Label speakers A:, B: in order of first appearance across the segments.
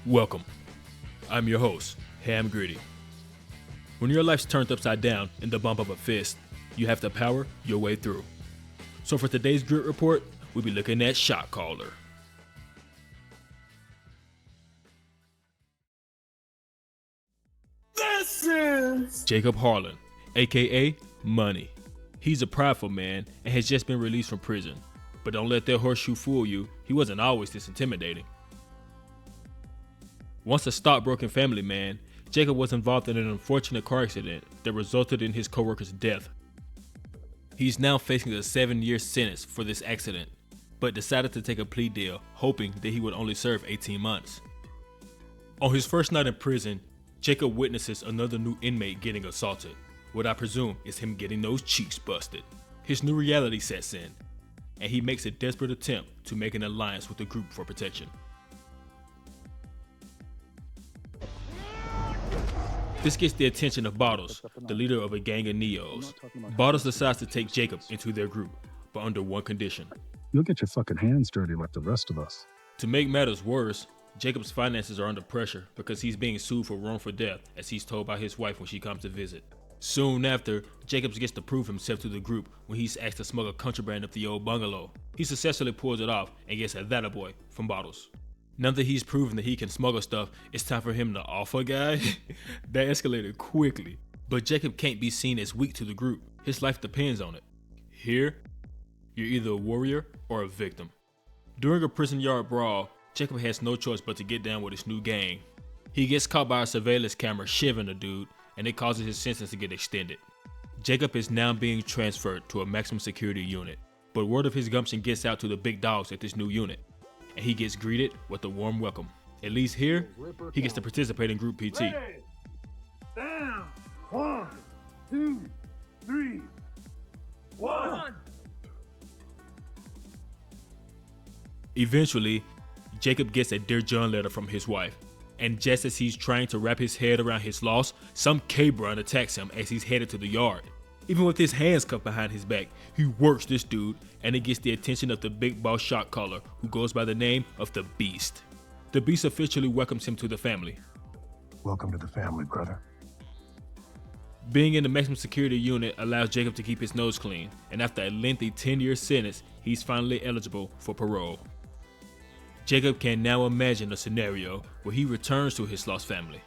A: Welcome. I'm your host, Ham Gritty. When your life's turned upside down in the bump of a fist, you have to power your way through. So for today's Grit Report, we'll be looking at Shot Caller.
B: This is
A: Jacob Harlan, aka Money. He's a prideful man and has just been released from prison. But don't let that horseshoe fool you, he wasn't always this intimidating. Once a stockbroking family man, Jacob was involved in an unfortunate car accident that resulted in his co-worker's death. He's now facing a 7-year sentence for this accident, but decided to take a plea deal, hoping that he would only serve 18 months. On his first night in prison, Jacob witnesses another new inmate getting assaulted. What I presume is him getting those cheeks busted. His new reality sets in, and he makes a desperate attempt to make an alliance with the group for protection. This gets the attention of Bottles, the leader of a gang of Neos. Bottles decides to take Jacob into their group, but under one condition.
C: You'll get your fucking hands dirty like the rest of us.
A: To make matters worse, Jacob's finances are under pressure because he's being sued for wrongful death, as he's told by his wife when she comes to visit. Soon after, Jacobs gets to prove himself to the group when he's asked to smuggle contraband up the old bungalow. He successfully pulls it off and gets a "that a boy" from Bottles. Now that he's proven that he can smuggle stuff, it's time for him to offer guy. That escalated quickly. But Jacob can't be seen as weak to the group. His life depends on it. Here, you're either a warrior or a victim. During a prison yard brawl, Jacob has no choice but to get down with his new gang. He gets caught by a surveillance camera shivving a dude, and it causes his sentence to get extended. Jacob is now being transferred to a maximum security unit, but word of his gumption gets out to the big dogs at this new unit, and he gets greeted with a warm welcome. At least here, he gets to participate in group PT.
B: ready. Down. 1, 2, 3. 1.
A: Eventually, Jacob gets a Dear John letter from his wife, and just as he's trying to wrap his head around his loss, some K-Brun attacks him as he's headed to the yard. Even with his hands cuffed behind his back, he works this dude, and it gets the attention of the big boss shot caller, who goes by the name of the Beast. The Beast officially welcomes him to the family.
C: Welcome to the family, brother.
A: Being in the maximum security unit allows Jacob to keep his nose clean, and after a lengthy 10-year sentence, he's finally eligible for parole. Jacob can now imagine a scenario where he returns to his lost family.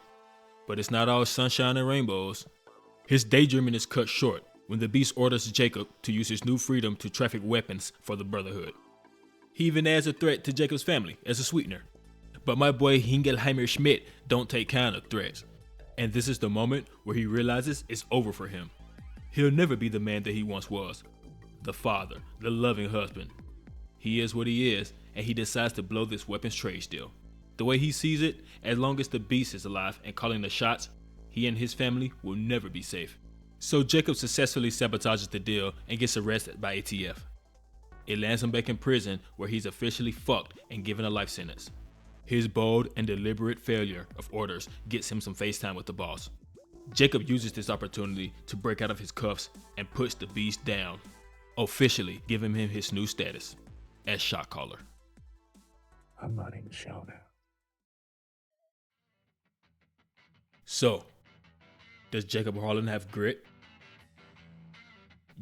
A: But it's not all sunshine and rainbows. His daydreaming is cut short when the Beast orders Jacob to use his new freedom to traffic weapons for the Brotherhood. He even adds a threat to Jacob's family as a sweetener. But my boy Hingelheimer Schmidt don't take kind of threats. And this is the moment where he realizes it's over for him. He'll never be the man that he once was. The father, the loving husband. He is what he is, and he decides to blow this weapons trade deal. The way he sees it, as long as the Beast is alive and calling the shots, he and his family will never be safe. So Jacob successfully sabotages the deal and gets arrested by ATF. It lands him back in prison where he's officially fucked and given a life sentence. His bold and deliberate failure of orders gets him some FaceTime with the boss. Jacob uses this opportunity to break out of his cuffs and puts the Beast down, officially giving him his new status as shot caller.
C: I'm not even shouting.
A: So, does Jacob Harlan have grit?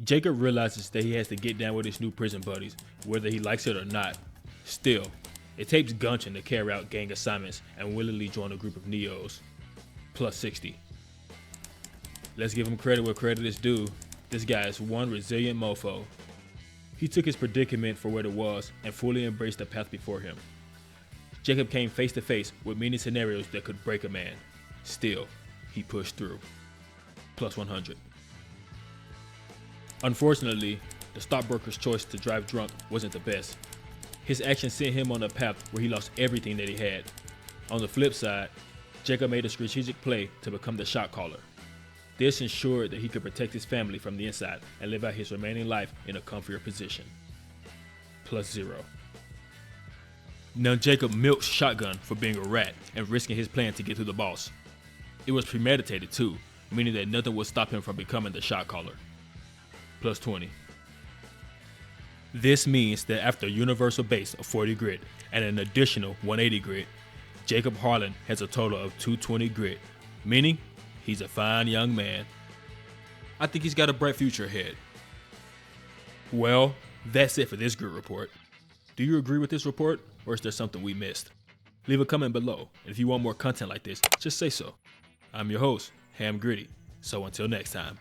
A: Jacob realizes that he has to get down with his new prison buddies, whether he likes it or not. Still, it takes gumption to carry out gang assignments and willingly join a group of Neos. Plus 60. Let's give him credit where credit is due. This guy is one resilient mofo. He took his predicament for what it was and fully embraced the path before him. Jacob came face to face with many scenarios that could break a man. Still, he pushed through. Plus 100. Unfortunately, the stockbroker's choice to drive drunk wasn't the best. His actions sent him on a path where he lost everything that he had. On the flip side, Jacob made a strategic play to become the shot caller. This ensured that he could protect his family from the inside and live out his remaining life in a comfier position. Plus 0. Now Jacob milks Shotgun for being a rat and risking his plan to get to the boss. It was premeditated too, meaning that nothing would stop him from becoming the shot caller. Plus 20. This means that after a universal base of 40 grit and an additional 180 grit, Jacob Harlan has a total of 220 grit, meaning he's a fine young man. I think he's got a bright future ahead. Well, that's it for this grit report. Do you agree with this report, or is there something we missed? Leave a comment below, and if you want more content like this, just say so. I'm your host, Ham Gritty, so until next time.